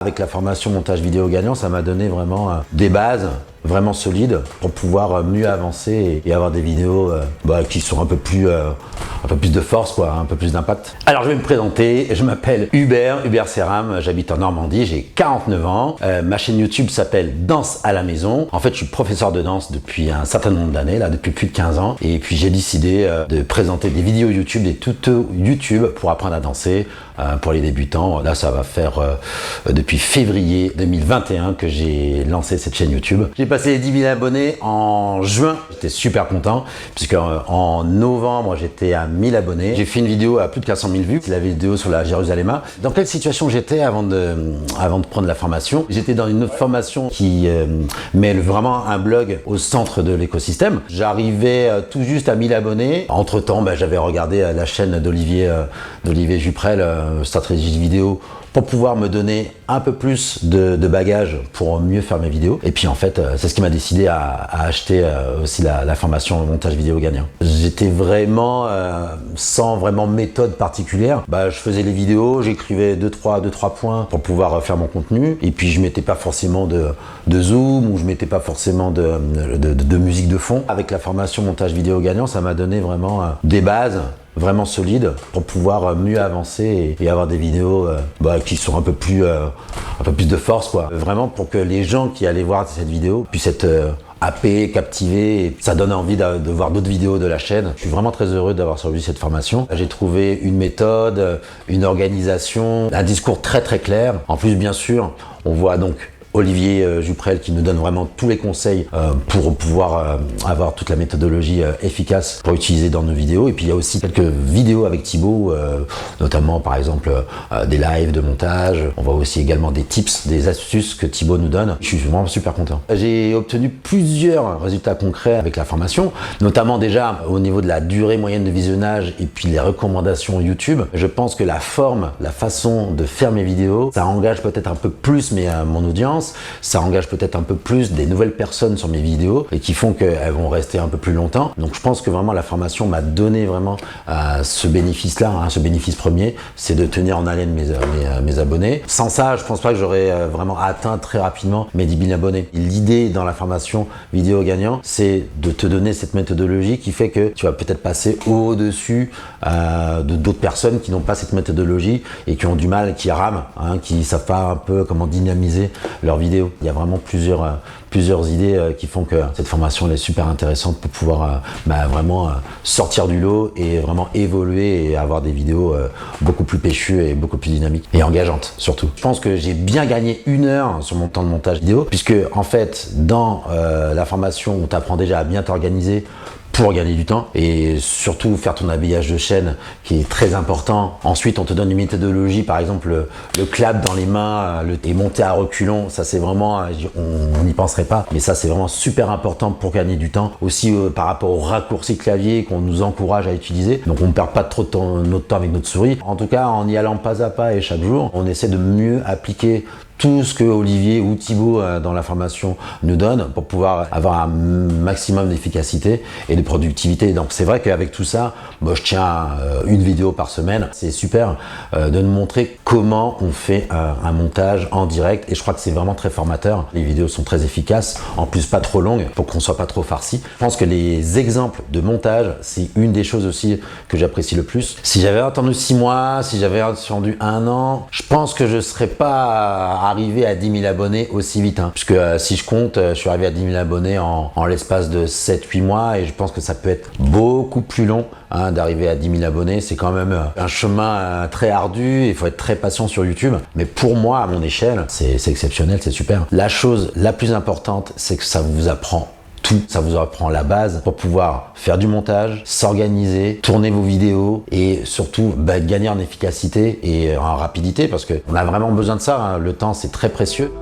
Avec la formation montage vidéo gagnant, ça m'a donné vraiment des bases vraiment solides pour pouvoir mieux avancer et avoir des vidéos qui sont un peu plus de force, quoi, un peu plus d'impact. Alors je vais me présenter, je m'appelle Hubert Serram, j'habite en Normandie, j'ai 49 ans. Ma chaîne YouTube s'appelle Danse à la maison. En fait, je suis professeur de danse depuis un certain nombre d'années, là depuis plus de 15 ans. Et puis j'ai décidé de présenter des vidéos YouTube, des tutos YouTube pour apprendre à danser pour les débutants. Là, ça va faire depuis février 2021 que j'ai lancé cette chaîne YouTube. J'ai passé les 10 000 abonnés en juin. J'étais super content puisque en novembre, j'étais à 1000 abonnés. J'ai fait une vidéo à plus de 400 000 vues. C'est la vidéo sur la Jérusalem. Dans quelle situation j'étais avant de prendre la formation? J'étais dans une autre formation qui met vraiment un blog au centre de l'écosystème. J'arrivais tout juste à 1000 abonnés. Entre temps, j'avais regardé la chaîne d'Olivier Juprel, stratégie vidéo, pour pouvoir me donner un peu plus de bagages pour mieux faire mes vidéos. Et puis en fait, c'est ce qui m'a décidé à acheter aussi la formation montage vidéo gagnant. J'étais vraiment sans vraiment méthode particulière. Je faisais les vidéos, j'écrivais 2-3 points pour pouvoir faire mon contenu. Et puis je mettais pas forcément de zoom ou je mettais pas forcément de musique de fond. Avec la formation montage vidéo gagnant, ça m'a donné vraiment des bases vraiment solide pour pouvoir mieux avancer et avoir des vidéos qui sont un peu plus de force, quoi. Vraiment pour que les gens qui allaient voir cette vidéo puissent être happés, captivés, et ça donne envie de voir d'autres vidéos de la chaîne. Je suis vraiment très heureux d'avoir suivi cette formation. J'ai trouvé une méthode, une organisation, un discours très très clair. En plus, bien sûr, on voit donc Olivier Juprel qui nous donne vraiment tous les conseils pour pouvoir avoir toute la méthodologie efficace pour utiliser dans nos vidéos. Et puis il y a aussi quelques vidéos avec Thibaut, notamment par exemple des lives de montage. On voit aussi également des tips, des astuces que Thibaut nous donne. Je suis vraiment super content. J'ai obtenu plusieurs résultats concrets avec la formation, notamment déjà au niveau de la durée moyenne de visionnage et puis les recommandations YouTube. Je pense que la forme, la façon de faire mes vidéos, ça engage peut-être un peu plus mon audience. Ça engage peut-être un peu plus des nouvelles personnes sur mes vidéos et qui font qu'elles vont rester un peu plus longtemps. Donc je pense que vraiment la formation m'a donné vraiment ce bénéfice-là, ce bénéfice premier, c'est de tenir en haleine mes abonnés. Sans ça, je pense pas que j'aurais vraiment atteint très rapidement mes 10 000 abonnés. L'idée dans la formation vidéo gagnant, c'est de te donner cette méthodologie qui fait que tu vas peut-être passer au-dessus de d'autres personnes qui n'ont pas cette méthodologie et qui ont du mal, qui rament, qui savent pas un peu comment dynamiser leurs vidéos. Il y a vraiment plusieurs idées qui font que cette formation elle est super intéressante pour pouvoir vraiment sortir du lot et vraiment évoluer et avoir des vidéos beaucoup plus péchues et beaucoup plus dynamiques et engageantes surtout. Je pense que j'ai bien gagné 1 heure sur mon temps de montage vidéo puisque en fait dans la formation on t'apprend déjà à bien t'organiser pour gagner du temps et surtout faire ton habillage de chaîne qui est très important. Ensuite, on te donne une méthodologie, par exemple le clap dans les mains et monter à reculons. Ça, c'est vraiment, on n'y penserait pas, mais ça, c'est vraiment super important pour gagner du temps. Aussi, par rapport au raccourci clavier qu'on nous encourage à utiliser. Donc, on ne perd pas trop de notre temps avec notre souris. En tout cas, en y allant pas à pas et chaque jour, on essaie de mieux appliquer tout ce que Olivier ou Thibaut dans la formation nous donne pour pouvoir avoir un maximum d'efficacité et de productivité. Donc c'est vrai qu'avec tout ça, je tiens à une vidéo par semaine. C'est super de nous montrer comment on fait un montage en direct et je crois que c'est vraiment très formateur. Les vidéos sont très efficaces, en plus pas trop longues pour qu'on soit pas trop farci. Je pense que les exemples de montage, c'est une des choses aussi que j'apprécie le plus. Si j'avais attendu 6 mois, si j'avais attendu 1 an, je pense que je serais pas arrivé à 10 000 abonnés aussi vite. Puisque si je compte, je suis arrivé à 10 000 abonnés en l'espace de 7-8 mois et je pense que ça peut être beaucoup plus long d'arriver à 10 000 abonnés. C'est quand même un chemin très ardu, il faut être très patient sur YouTube. Mais pour moi, à mon échelle, c'est exceptionnel, c'est super. La chose la plus importante, c'est que ça vous apprend tout. Ça vous apprend la base pour pouvoir faire du montage, s'organiser, tourner vos vidéos et surtout gagner en efficacité et en rapidité parce qu'on a vraiment besoin de ça. Le temps, c'est très précieux.